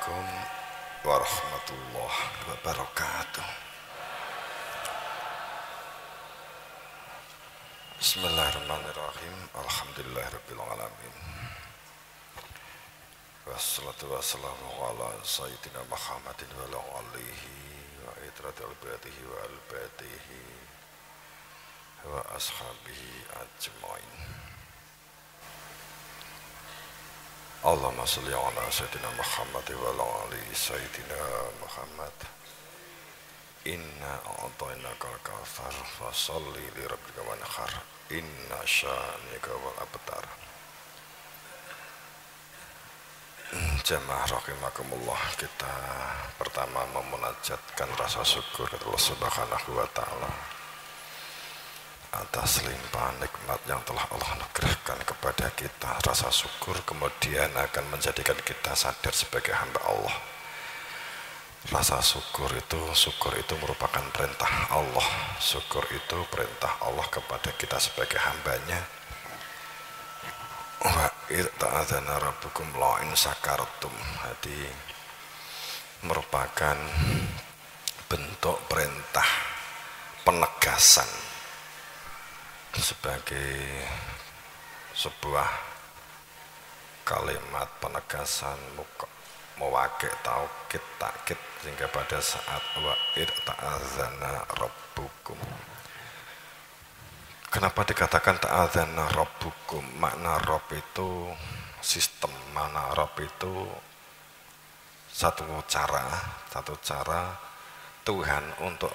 Assalamualaikum warahmatullahi wabarakatuh. Bismillahirrahmanirrahim. Alhamdulillahirabbil alamin. Wassalatu wassalamu ala sayyidina Muhammadin wa ala alihi wa itratil batihi wa al-batihi wa ashabihi ajmain. Allahumma sholli ala sayyidina Muhammad wa ala ali sayyidina Muhammad. Inna a'tainaka al-kautsar fasholli li rabbika wanhar. Inna syani'aka wal abtar. Jamaah rahimakumullah, kita pertama memunajatkan rasa syukur kepada Allah Subhanahu wa taala atas limpahan nikmat yang telah Allah anugerahkan kepada kita. Rasa syukur kemudian akan menjadikan kita sadar sebagai hamba Allah. Rasa syukur itu merupakan perintah Allah. Syukur itu perintah Allah kepada kita sebagai hambanya. Wa ta'adzana rabbukum la in syakartum. Jadi merupakan bentuk perintah penegasan sebagai sebuah kalimat penegasan mewakil taukid takkid, sehingga pada saat wa ta'adzana rabbukum. Kenapa dikatakan ta'adzana rabbukum? Makna Rabb itu sistem, makna Rabb itu satu cara Tuhan untuk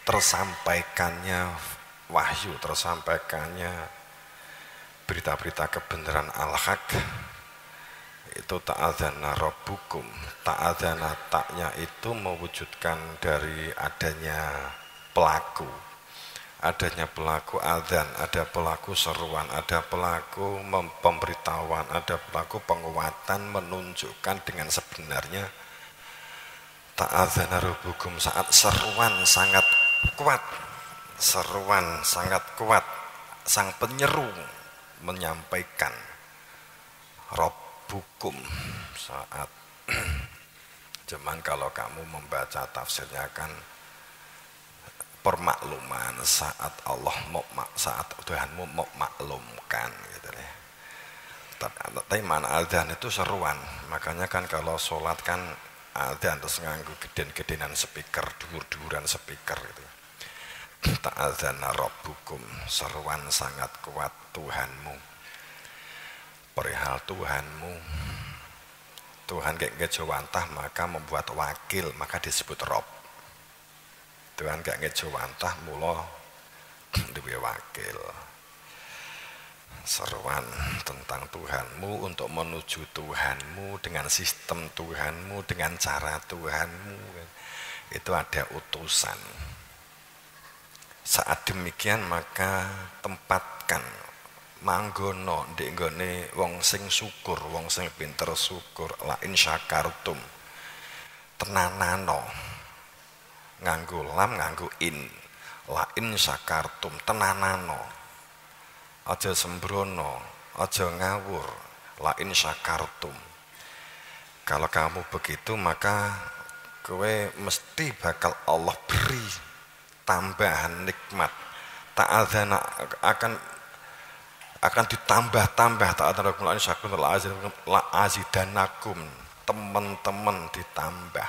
tersampaikannya wahyu, tersampaikannya berita-berita kebenaran al-haq. Itu ta'adzana rabbukum. Ta'adzana, taknya itu mewujudkan dari adanya pelaku. Adanya pelaku adzan, ada pelaku seruan, ada pelaku pemberitahuan, ada pelaku penguatan, menunjukkan dengan sebenarnya. Ta'adzana rabbukum, saat seruan sangat kuat, sang penyeru menyampaikan rabbukum. Saat cuman kalau kamu membaca tafsirnya kan permakluman, saat Tuhanmu memaklumkan gitu ya. Tapi mana adzan itu seruan. Makanya kan kalau sholat kan adzan terus nganggu geden-gedenan speaker, dur-duran speaker gitu. Ta'adzana rabbukum, seruan sangat kuat Tuhanmu. Perihal Tuhanmu, Tuhan gak ngejawantah maka membuat wakil, maka disebut Rabb. Tuhan gak ngejawantah mula duwe wakil. Seruan tentang Tuhanmu, untuk menuju Tuhanmu, dengan sistem Tuhanmu, dengan cara Tuhanmu, itu ada utusan. Saat demikian maka tempatkan manggono ndek nggone wong sing syukur, wong sing pinter syukur. La in syakartum, tenanano, nganggo lam nganggo in. La in syakartum, tenanano, aja sembrono, aja ngawur. La in syakartum, kalau kamu begitu maka kowe mesti bakal Allah beri tambahan nikmat. Ta'adzana akan ditambah-tambah. Ta'adzana la azidanakum, teman-teman ditambah.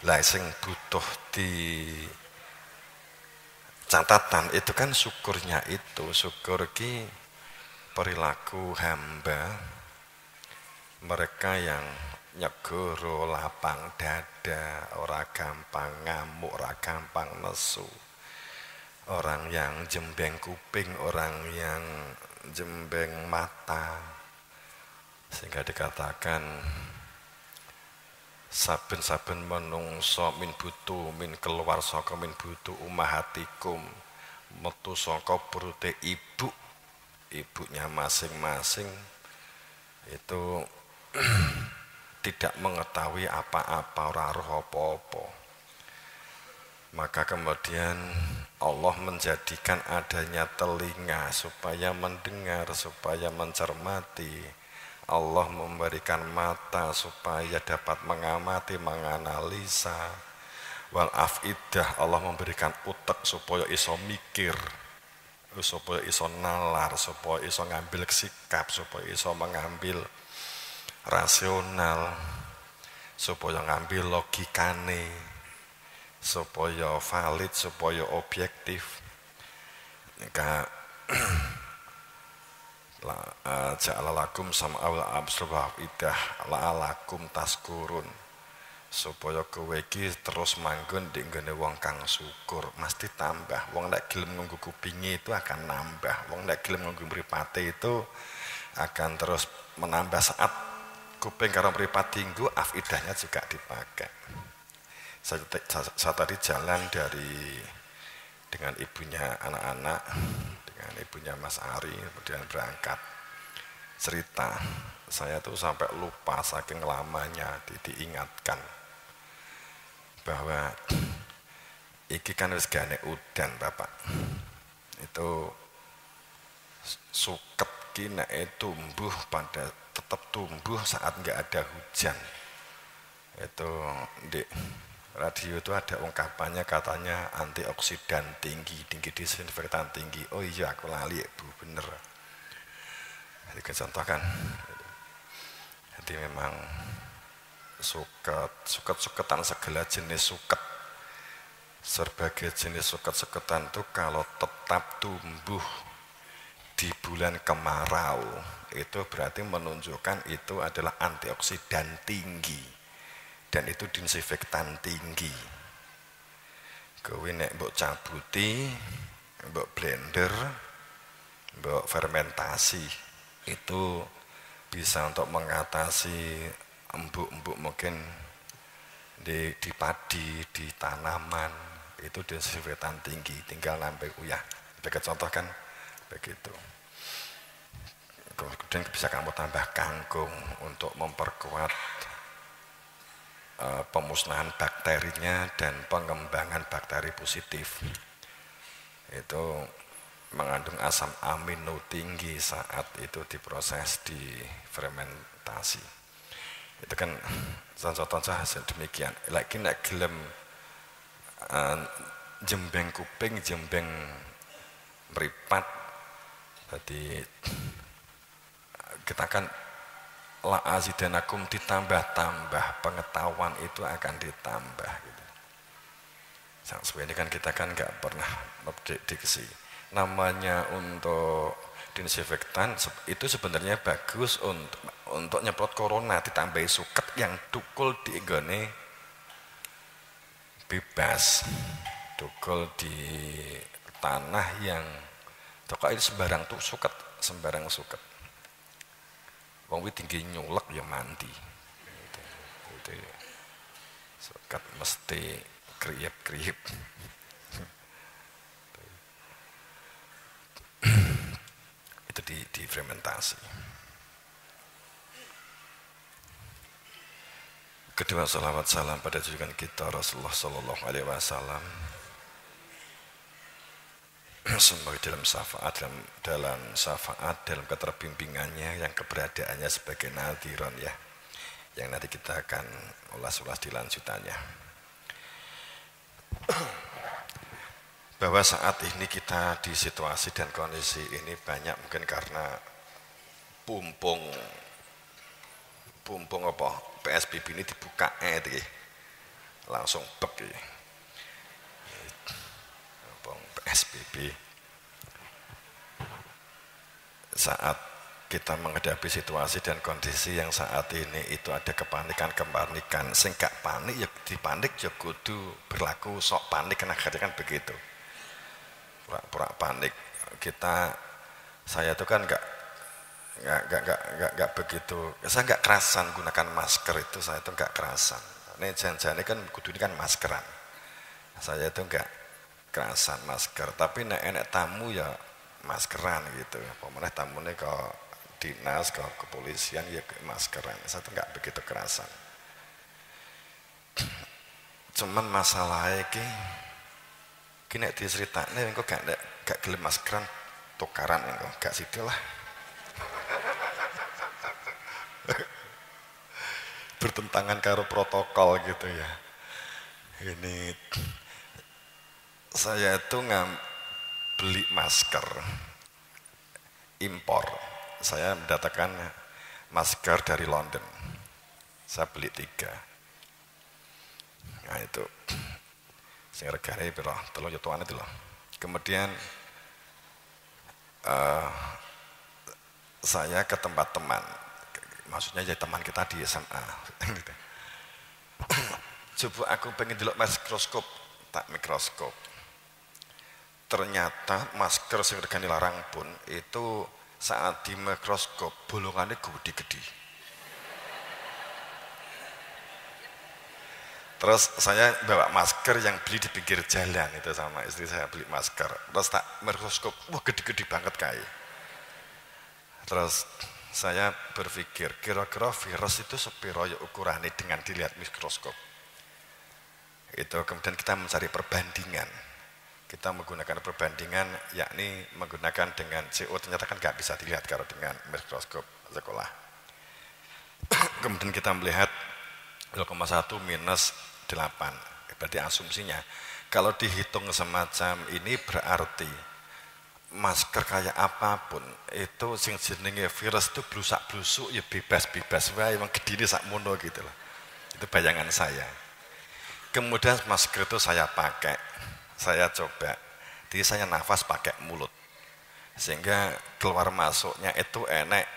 Lah sing butuh di catatan itu kan syukurnya itu. Syukur ki perilaku hamba, mereka yang nyegoro, lapang dada, ora gampang ngamuk, ora gampang nesu, orang yang jembeng kuping, orang yang jembeng mata, sehingga dikatakan saben-saben menungso min butu min keluar saka min butu ummahatikum, metu saka perute ibunya masing-masing itu tidak mengetahui apa-apa, ora roh apa-apa. Maka kemudian Allah menjadikan adanya telinga supaya mendengar, supaya mencermati. Allah memberikan mata supaya dapat mengamati, menganalisa. Wal afidah, Allah memberikan utek supaya iso mikir, supaya iso nalar, supaya iso ngambil sikap, supaya iso mengambil rasional, supaya ngambil logikane, supaya valid, supaya objektif. Nika ja'alalakum sam'a wal absara idah la'alakum taskurun, supaya kowe iki terus manggon di nggone wong kang syukur, mesti tambah. Wong nek gelem nganggo kupinge itu akan nambah, wong nek gelem nganggo mripate itu akan terus menambah. Saat kuping karo mripat tinggu, afidahnya juga dipakai. Saya tadi jalan dengan ibunya anak-anak, dengan ibunya Mas Ari, kemudian berangkat. Cerita, saya tuh sampai lupa saking lamanya diingatkan bahwa iki kan wis gane udan Bapak. Itu suket ki nek tumbuh pada tetap tumbuh saat nggak ada hujan. Itu di radio itu ada ungkapannya, katanya antioksidan tinggi, disinfektan tinggi. Oh iya, aku lali Bu, bener. Jadi contohkan. Jadi memang suket-suketan segala jenis suket, berbagai jenis suket-suketan itu kalau tetap tumbuh di bulan kemarau, itu berarti menunjukkan itu adalah antioksidan tinggi dan itu disinfektan tinggi. Kowe nek mbok cabuti, mbok blender, mbok fermentasi, itu bisa untuk mengatasi embuk-embuk mungkin di padi, di tanaman, itu disinfektan tinggi, tinggal sampai uyah. Sebagai contoh kan begitu. Kemudian bisa kamu tambah kangkung untuk memperkuat pemusnahan bakterinya dan pengembangan bakteri positif. Itu mengandung asam amino tinggi saat itu diproses, di fermentasi. Itu kan contoh-contoh hasil demikian. Lagi nek gelem jembeng kuping, jembeng meripat, jadi kita kan la azidanakum, ditambah-tambah pengetahuan itu akan ditambah gitu. Sebenarnya kan kita kan nggak pernah memprediksi. Namanya untuk disinfektan itu sebenarnya bagus untuk nyemprot corona, ditambahi suket yang tukul di nggone bebas, tukul di tanah yang toko itu sembarang tuh suket, sembarang suket. Wong kuwi tinggi nyulek ya mandi. Itu suket mesti kriip-kriip. Itu di fermentasi. Kedua, salawat salam pada junjungan kita Rasulullah Sallallahu Alaihi Wasallam. Semoga dalam syafaat, dalam keterbimbingannya, yang keberadaannya sebagai nadhiron ya, yang nanti kita akan ulas-ulas di lanjutannya. Bahwa saat ini kita di situasi dan kondisi ini banyak mungkin karena pumpung apa PSBB ini dibuka langsung bek ya. PSBB saat kita menghadapi situasi dan kondisi yang saat ini itu ada kepanikan, sing gak panik ya dipanik ya kudu berlaku sok panik, karena akhirnya kan begitu, pura-pura panik. Saya itu kan nggak begitu, saya nggak kerasan gunakan masker, itu saya itu nggak kerasan. Ini jangan-jangan kan kudu ini kan maskeran, saya itu nggak kerasan masker, tapi enek tamu ya maskeran gitu. Pemenang tamunya ke dinas, ke kepolisian ya maskeran, saya itu nggak begitu kerasan. Cuman masalahnya kini diceritanya engko gak gelem maskeran tukaran engko gak situ lah. bertentangan karo protokol gitu ya. Ini saya itu beli masker impor. Saya mendatangkan masker dari London. Saya beli 3. Nah itu sing regane piro? 3 jutaan itu loh. Kemudian saya ke tempat teman, maksudnya jadi teman kita di SMA. Coba aku pengen delok mikroskop, tak mikroskop. Ternyata masker sing regane larang pun itu saat di mikroskop bolongannya gede-gede. Terus saya bawa masker yang beli di pinggir jalan itu sama istri saya beli masker. Terus tak mikroskop, wah gede-gede banget kayak. Terus saya berpikir kira-kira virus itu sepiro ya ukurannya dengan dilihat mikroskop. Itu kemudian kita mencari perbandingan. Kita menggunakan perbandingan yakni menggunakan dengan CO ternyata kan nggak bisa dilihat kalau dengan mikroskop sekolah. Kemudian kita melihat 0,1 minus 8. Berarti asumsinya kalau dihitung semacam ini berarti masker kayak apapun itu sing jenenge virus itu blusak-blusuk ya bebas-bebas wae emang gedine sakmono gitu loh. Itu bayangan saya. Kemudian masker itu saya pakai, saya coba. Jadi saya nafas pakai mulut. Sehingga keluar masuknya itu enek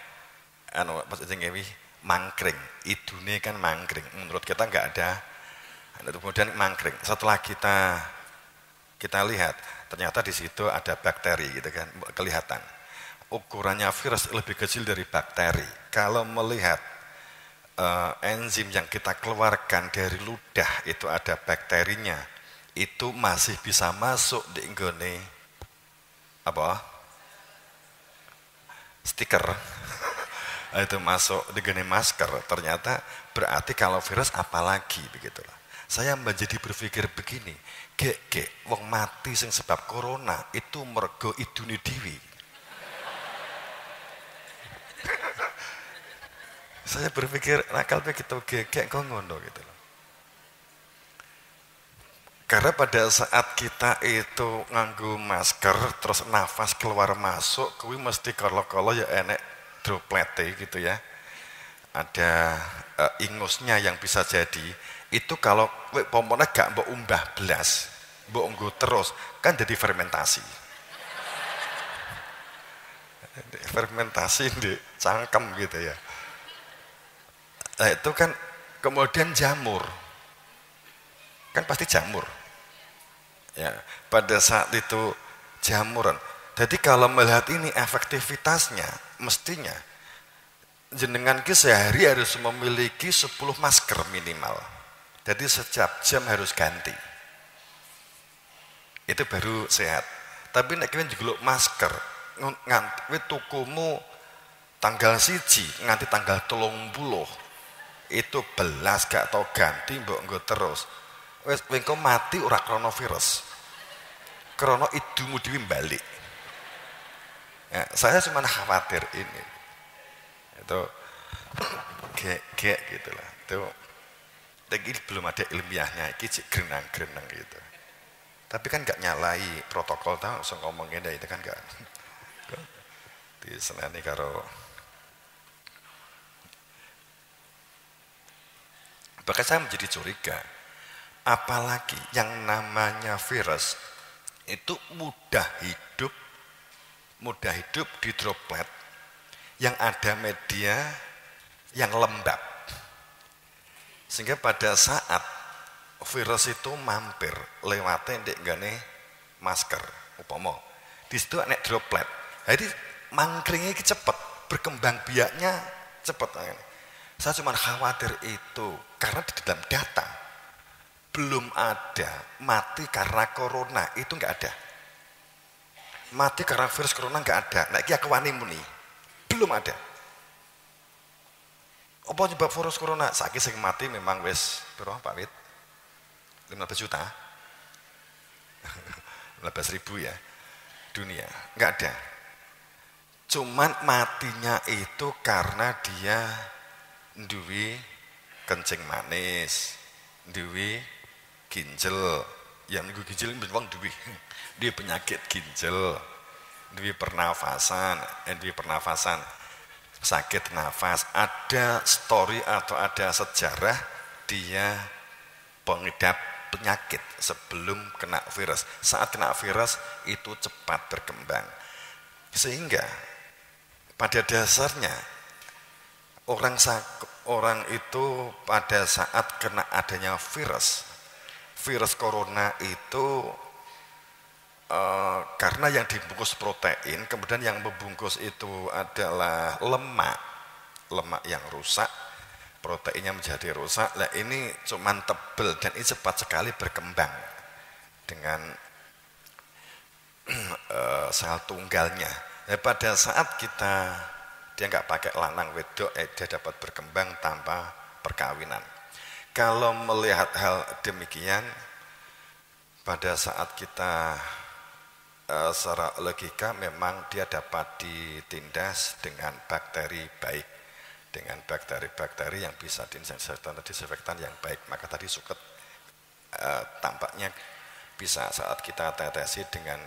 mangkring. Idune kan mangkring. Menurut kita enggak ada. Kemudian mangkring. Setelah kita lihat, ternyata di situ ada bakteri gitu kan, kelihatan. Ukurannya virus lebih kecil dari bakteri. Kalau melihat enzim yang kita keluarkan dari ludah itu ada bakterinya, itu masih bisa masuk di nggone apa? Stiker. Itu masuk di nggone masker. Ternyata berarti kalau virus apalagi begitulah. Saya menjadi berpikir begini, gek wong mati sing sebab corona itu mergo idune dhewe. Saya berpikir nakal begitu gek kok ngono gitu loh. Karena pada saat kita itu nganggo masker terus nafas keluar masuk kuwi mesti kala-kala ya enek droplete gitu ya. Ada ingusnya yang bisa jadi itu kalau pomponnya gak mbok umbah belas, mbok nggo terus kan jadi fermentasi. Fermentasi di cangkem gitu ya. Nah, itu kan kemudian jamur. Kan pasti jamur. Ya, pada saat itu jamuran. Jadi kalau melihat ini efektivitasnya mestinya jenengan ki sehari harus memiliki 10 masker minimal. Jadi setiap jam harus ganti. Itu baru sehat. Tapi nek kowe njegluk masker nganti tukumu tanggal 1 nganti tanggal 30 itu belas gak tau ganti mbok nggo terus wis engko mati ora krana virus krana idumu dhewe balik ya, saya cuma khawatir ini itu gek gitu lah itu tapi belum ada ilmiahnya iki cik grenang-grenang gitu tapi kan gak nyalai protokol tau usah ngomongin itu kan gak di seneni karo bahkan saya menjadi curiga, apalagi yang namanya virus itu mudah hidup di droplet yang ada media yang lembab. Sehingga pada saat virus itu mampir lewatnya ndek nggane masker, upama di situ nek droplet. Jadi mangkringnya cepet, berkembang biaknya cepet. Saya cuma khawatir itu karena di dalam data belum ada mati karena corona itu nggak ada. Mati karena virus corona nggak ada. Nah, iki aku wani muni. Belum ada. Apa nyebab virus corona? Saiki sing mati memang wis piro Pak Wit? 15 juta. 15.000 ya. Dunia. Nggak ada. Cuman matinya itu karena dia duwe kencing manis, duwe ginjal, yang niku ginjal wong duwe penyakit ginjal, duwe pernafasan, sakit nafas, ada story atau ada sejarah dia pengidap penyakit sebelum kena virus. Saat kena virus itu cepat berkembang. Sehingga pada dasarnya orang itu pada saat kena adanya virus corona itu karena yang dibungkus protein, kemudian yang membungkus itu adalah lemak yang rusak, proteinnya menjadi rusak. Nah ini cuman tebel dan ini cepat sekali berkembang dengan sel tunggalnya. Nah, pada saat dia nggak pakai lanang wedok, dia dapat berkembang tanpa perkawinan. Kalau melihat hal demikian, pada saat kita secara logika memang dia dapat ditindas dengan bakteri baik, dengan bakteri-bakteri yang bisa disinfektan yang baik. Maka tadi suket tampaknya bisa saat kita tetesi dengan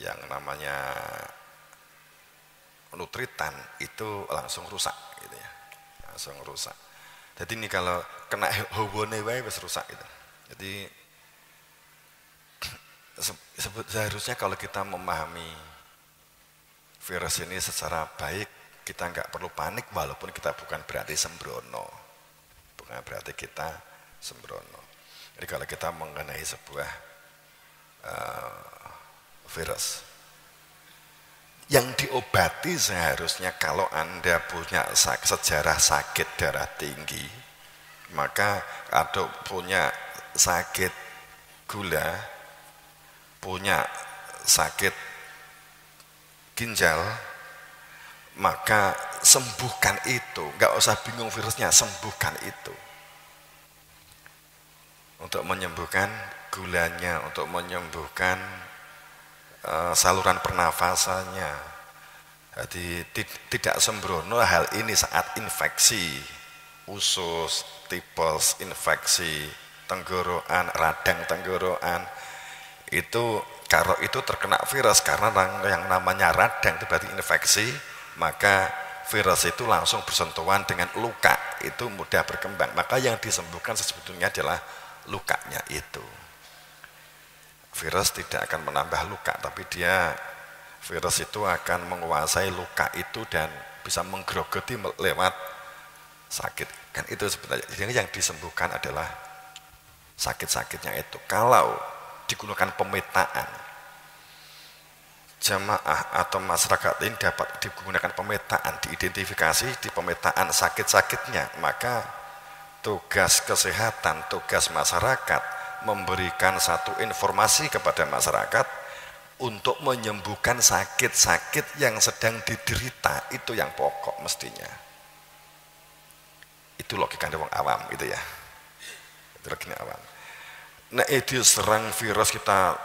yang namanya nutritan itu langsung rusak gitu ya, langsung rusak. Jadi ini kalau kena hubungan wae wis rusak gitu. Jadi seharusnya kalau kita memahami virus ini secara baik, kita nggak perlu panik walaupun kita bukan berarti sembrono. Bukan berarti kita sembrono. Jadi kalau kita mengenai sebuah virus yang diobati, seharusnya kalau Anda punya sejarah sakit darah tinggi, maka atau punya sakit gula, punya sakit ginjal, maka sembuhkan itu. Nggak usah bingung virusnya, sembuhkan itu. Untuk menyembuhkan gulanya, untuk menyembuhkan saluran pernafasannya. Jadi tidak sembrono hal ini saat infeksi usus, tipes, infeksi tenggorokan, radang tenggorokan. Itu kalau itu terkena virus, karena yang namanya radang itu berarti infeksi, maka virus itu langsung bersentuhan dengan luka, itu mudah berkembang. Maka yang disembuhkan sebetulnya adalah lukanya itu. Virus tidak akan menambah luka, tapi virus itu akan menguasai luka itu dan bisa menggerogoti lewat sakit. Kan itu sebenarnya yang disembuhkan adalah sakit-sakitnya itu. Kalau digunakan pemetaan, jamaah atau masyarakat ini dapat digunakan pemetaan, diidentifikasi di pemetaan sakit-sakitnya, maka tugas kesehatan, tugas masyarakat memberikan satu informasi kepada masyarakat untuk menyembuhkan sakit-sakit yang sedang diderita, itu yang pokok mestinya. Itu logika wong awam gitu ya. Itu logika awam. Nah, itu serang virus, kita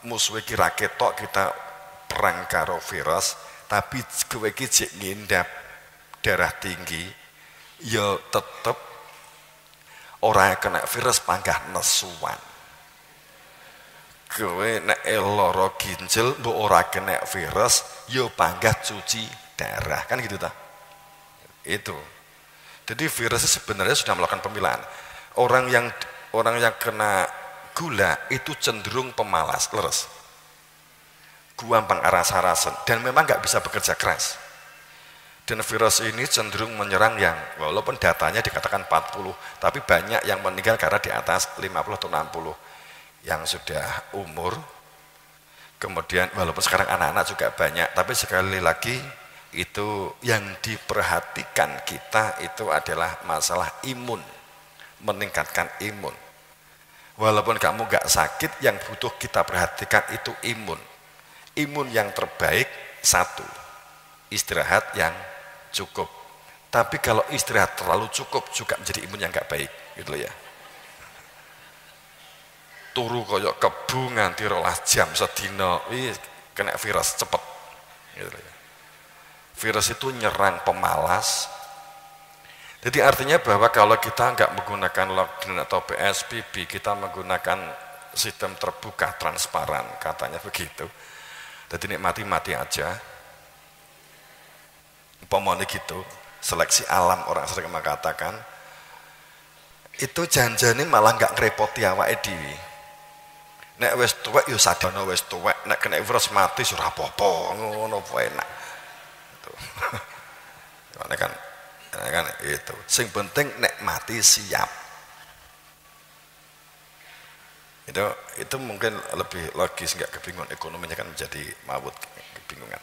musuh kira ketok, kita perang karo virus, tapi kowe iki jek ngindap darah tinggi, ya tetep ora kena virus panggah nesuan. Kowe nek lara ginjal mbok ora kena virus, ya panggah cuci darah, kan gitu ta? Itu. Jadi virus sebenarnya sudah melakukan pemilahan. Orang yang kena gula itu cenderung pemalas, leres, gampang aras-arasan, dan memang nggak bisa bekerja keras. Dan virus ini cenderung menyerang yang walaupun datanya dikatakan 40, tapi banyak yang meninggal karena di atas 50 atau 60 yang sudah umur. Kemudian walaupun sekarang anak-anak juga banyak, tapi sekali lagi itu yang diperhatikan kita itu adalah masalah imun, meningkatkan imun. Walaupun kamu gak sakit, yang butuh kita perhatikan itu imun. Imun yang terbaik satu, istirahat yang cukup. Tapi kalau istirahat terlalu cukup juga menjadi imun yang gak baik, gitu ya. Turu koyok kebu nganti 12 jam sedina, kena virus cepet, gitu ya. Virus itu nyerang pemalas. Jadi artinya bahwa kalau kita nggak menggunakan lockdown atau PSBB, kita menggunakan sistem terbuka, transparan, katanya begitu. Jadi nikmati aja. Umpamanya gitu, seleksi alam orang sering mengatakan, itu janjane malah nggak ngerepoti awake dhewe. Nek wis tuwek ya sadana wis tuwek, nek kena virus mati ora apa-apa, ngono wae enak. Kan itu. Sing penting nek mati siap. Itu mungkin lebih logis, nggak kebingungan, ekonominya kan menjadi mawut kebingungan.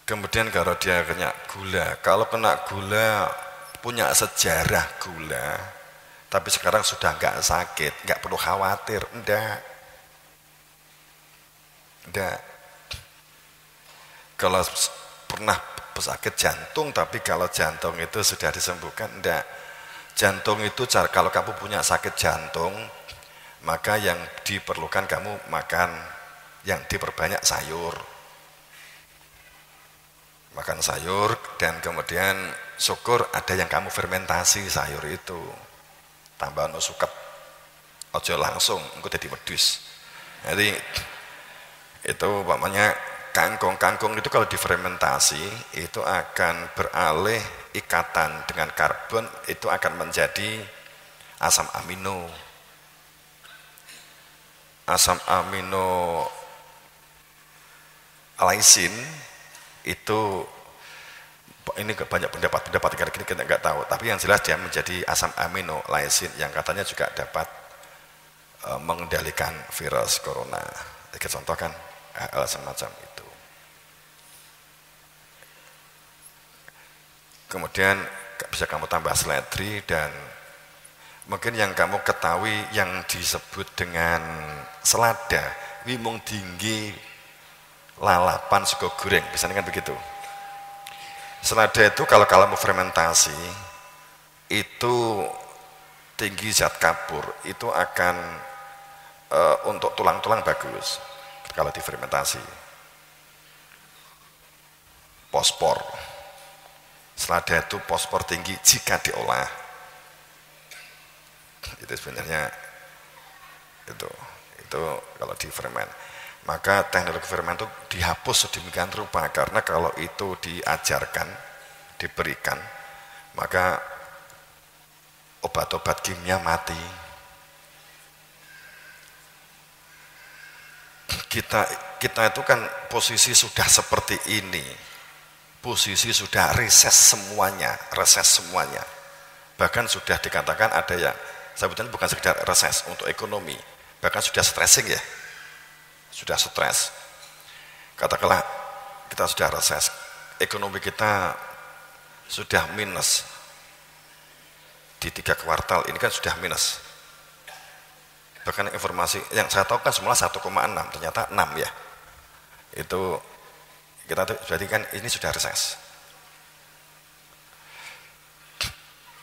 Kemudian kalau dia kena gula, kalau kena gula punya sejarah gula, tapi sekarang sudah nggak sakit, nggak perlu khawatir, enggak. Kalau pernah pesakit jantung, tapi kalau jantung itu sudah disembuhkan, enggak. Jantung itu kalau kamu punya sakit jantung, maka yang diperlukan kamu makan yang diperbanyak sayur. Makan sayur dan kemudian syukur ada yang kamu fermentasi sayur itu. Tambah no suket. Ojo langsung engko dadi wedhus. Jadi itu umpamanya kangkung itu kalau difermentasi itu akan beralih ikatan dengan karbon, itu akan menjadi asam amino. Asam amino laisin itu ini banyak pendapat kita nggak tahu, tapi yang jelas dia menjadi asam amino laisin yang katanya juga dapat mengendalikan virus corona. Kita contohkan hal semacam itu. Kemudian bisa kamu tambah seledri, dan mungkin yang kamu ketahui yang disebut dengan selada, wimung tinggi lalapan sego goreng, misalnya kan begitu. Selada itu kalau mau fermentasi itu tinggi zat kapur, itu akan untuk tulang-tulang bagus kalau difermentasi. Fosfor, selada itu fosfor tinggi jika diolah. Itu sebenarnya itu kalau difermen. Maka teknologi fermen itu dihapus sedemikian rupa, karena kalau itu diajarkan, diberikan, maka obat-obat kimia mati. Kita itu kan posisi sudah seperti ini, posisi sudah reses semuanya, bahkan sudah dikatakan ada yang sebetulnya bukan sekedar reses untuk ekonomi, bahkan sudah stressing ya. Sudah stres, katakanlah kita sudah reses, ekonomi kita sudah minus di 3 kuartal ini kan sudah minus. Bahkan informasi yang saya tahu kan semula 1,6, ternyata 6 ya. Itu kita berarti kan ini sudah reses.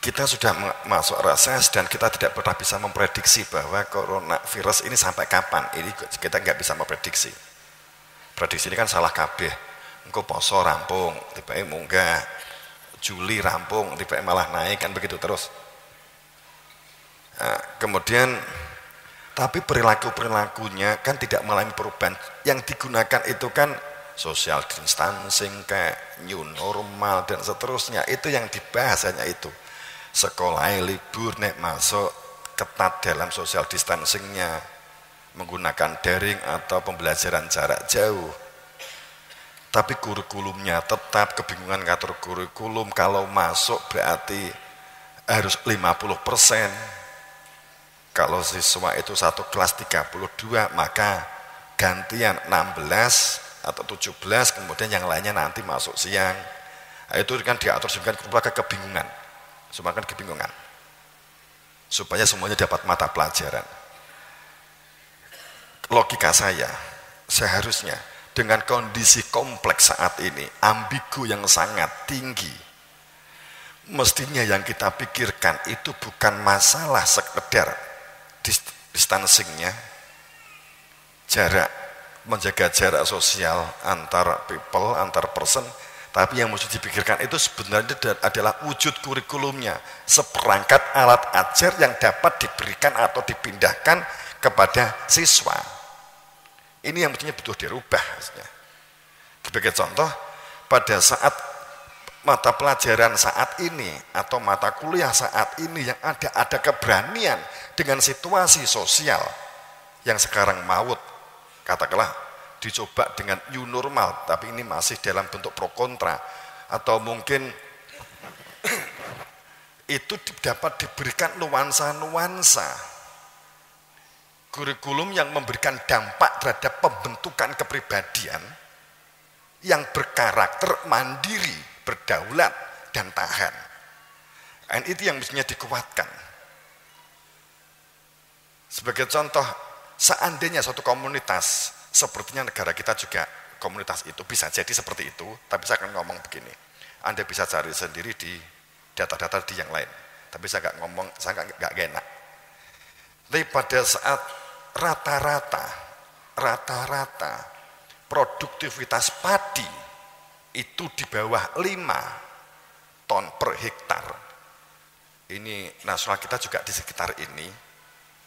Kita sudah masuk reses dan kita tidak pernah bisa memprediksi bahwa coronavirus ini sampai kapan. Ini kita nggak bisa memprediksi. Prediksi ini kan salah kabeh. Engko poso rampung, tiba-tiba munggah. Juli rampung, tiba-tiba malah naik, kan begitu terus. Nah, kemudian tapi perilakunya kan tidak mengalami perubahan. Yang digunakan itu kan social distancing, kayak new normal dan seterusnya. Itu yang dibahas hanya itu. Sekolah libur, nek masuk ketat dalam social distancingnya, menggunakan daring atau pembelajaran jarak jauh. Tapi kurikulumnya tetap, kebingungan ngatur kurikulum, kalau masuk berarti harus 50%. Kalau siswa itu satu kelas 32, maka gantian 16 atau 17, kemudian yang lainnya nanti masuk siang. Nah, itu kan diatur sebagai kebingungan. Semakin kebingungan supaya semuanya dapat mata pelajaran. Logika saya, seharusnya dengan kondisi kompleks saat ini, ambigu yang sangat tinggi, mestinya yang kita pikirkan itu bukan masalah sekedar distancingnya, jarak, menjaga jarak sosial antar people, antar person, Tapi yang mesti dipikirkan itu sebenarnya adalah wujud kurikulumnya, seperangkat alat ajar yang dapat diberikan atau dipindahkan kepada siswa. Ini yang mestinya butuh dirubah. Sebagai contoh, pada saat mata pelajaran saat ini atau mata kuliah saat ini yang ada keberanian dengan situasi sosial yang sekarang maut, katakanlah dicoba dengan new normal, tapi ini masih dalam bentuk pro kontra, atau mungkin itu dapat diberikan nuansa-nuansa kurikulum yang memberikan dampak terhadap pembentukan kepribadian yang berkarakter mandiri, berdaulat, dan tahan. Dan itu yang mestinya dikuatkan. Sebagai contoh, seandainya suatu komunitas, sepertinya negara kita juga komunitas itu bisa jadi seperti itu, tapi saya akan ngomong begini. Anda bisa cari sendiri di data-data di yang lain, tapi saya nggak ngomong, saya nggak enak. Tapi pada saat rata-rata produktivitas padi itu di bawah 5 ton per hektar. Ini nasional kita juga di sekitar ini,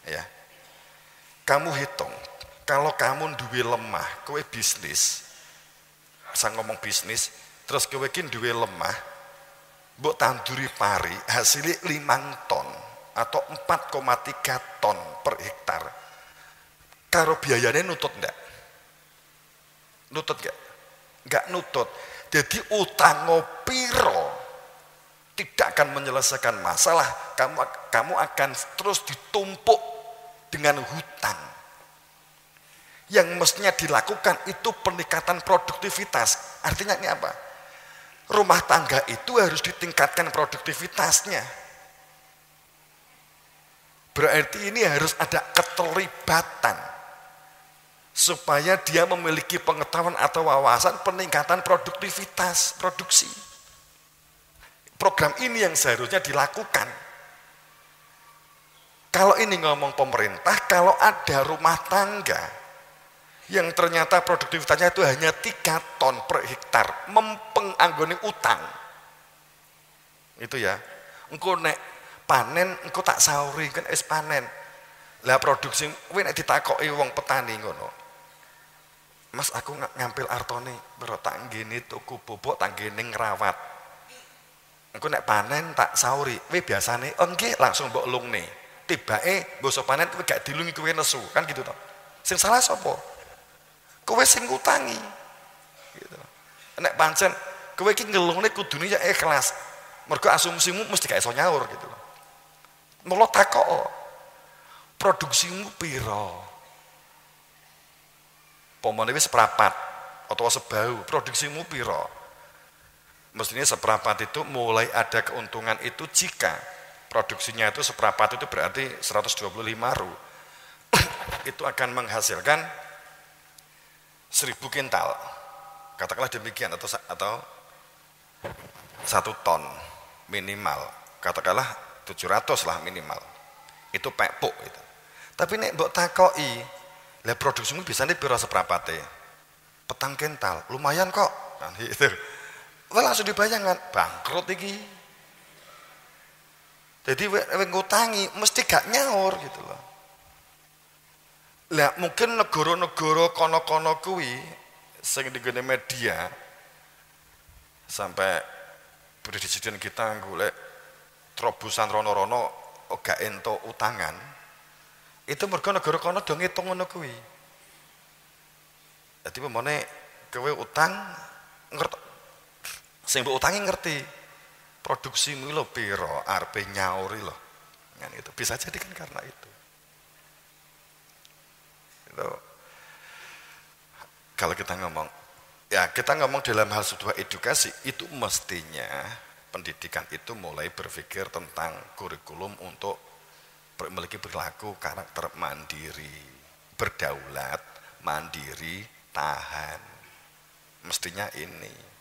ya. Kamu hitung, kalau kamu duwe lemah, kowe bisnis, saya ngomong bisnis, terus kowe ki duwe lemah, mbok tanduri pari, hasilnya 5 ton atau 4,3 ton per hektar. Karo biayanya nutut enggak? Nutut enggak? Enggak nutut. Jadi utang piro tidak akan menyelesaikan masalah, kamu akan terus ditumpuk dengan hutang. Yang mestinya dilakukan itu peningkatan produktivitas. Artinya ini apa? Rumah tangga itu harus ditingkatkan produktivitasnya. Berarti ini harus ada keterlibatan supaya dia memiliki pengetahuan atau wawasan peningkatan produktivitas produksi. Program ini yang seharusnya dilakukan. Kalau ini ngomong pemerintah, kalau ada rumah tangga yang ternyata produktivitasnya itu hanya 3 ton per hektar, mempeng anggone utang. Itu ya. Engko nek panen, engko tak sauri kan es panen. Lah produksi kowe nek ditakoki wong petani ngono. Mas aku ngambil artone, bro tak ngene tuku bobok tak ngene ngrawat. Engko nek panen tak sauri, kowe biasane oh nggih langsung mbok lungne. Tibake basa panen kowe gak dilungi kowe nesu, kan gitu toh. Sing salah sapa? Kowe sing ngutangi. Gitu. Nek pancen kowe iki ngelungne kudune ya ikhlas. Mergo asumsimu mesti gak iso nyaur gitu loh. Mula takok. Produksimu piro? Pomone wis seprapat atau sebau, produksimu piro? Mestinya seprapat itu mulai ada keuntungan itu jika produksinya itu seprapat itu berarti 125 ru. Itu akan menghasilkan 1000 kintal. Katakanlah demikian atau 1 ton minimal. Katakanlah 700 lah minimal. Itu pekpuk itu. Tapi nek mbok takoki, lah produksimu biasanya piro seprapate? 4 kintal, lumayan kok. Nah, gitu. Wah langsung dibayangkan, bangkrut iki. Jadi ngutangi mesti gak nyaur gitu loh. Lah mungkin negara-negara kono-kono kuwi sing digene media sampai presiden kita golek terobosan rono-rono gak entuk utangan. Itu mergo negara kono do ngitung ngono kuwi. Dadi pemone kowe utang ngerti sing mbok utangi ngerti produksimu lho piro, arepe nyauri lho. Kan itu bisa jadi kan karena itu. Itu kalau kita ngomong ya kita ngomong dalam hal sebuah edukasi itu mestinya pendidikan itu mulai berpikir tentang kurikulum untuk memiliki perilaku karakter mandiri, berdaulat, mandiri, tahan. Mestinya ini.